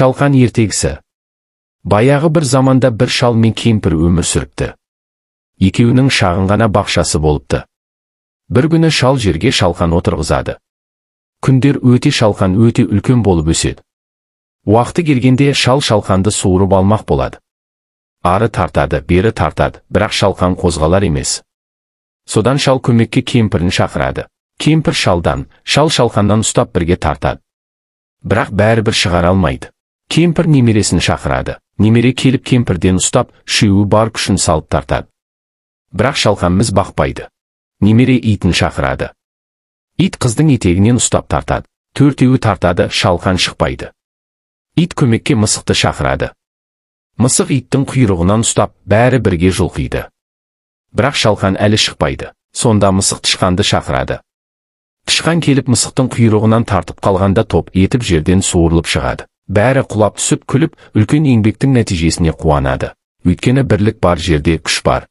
Шалқан ертегісі. Баяғы бір заманда бір шал мен кемпір өмір сүріпті. Екеуінің шағын ғана бақшасы болыпты. Бір күні шал жерге шалқан отырғызады. Күндер өте шалқан өте үлкен болып өседі. Уақыты келгенде шал шалқанды суырып алмақ болады. Ары тартады, бері тартады, бірақ шалқан қозғалар емес. Содан шал көмекке кемпірін шақырады. Кемпір шалдан, шал шалқандан ұстап бірге тартады. Бірақ бәрібір шығара алмайды. Кемпір немересін шақырады. Немере келіп кемпірден ұстап, үшеуі бар күшін салып тартады. Бірақ шалқан міз бақпайды. Немере итін шақырады. Ит қыздың етегінен ұстап тартады. Төртеуі тартады, шалқан шықпайды. Ит көмекке мысықты шақырады. Мысық иттің құйрығынан ұстап, бәрі бірге жұлқиды. Бірақ шалқан әлі шықпайды. Сонда мысық тышқанды шақырады. Тышқан келіп мысықтың құйрығынан тартып қалғанда топ етіп жерден суырылып шығады. Бәрі құлап түсіп күліп, үлкен еңбектің нәтижесіне қуанады. Өйткені бірлік бар жерде күш бар.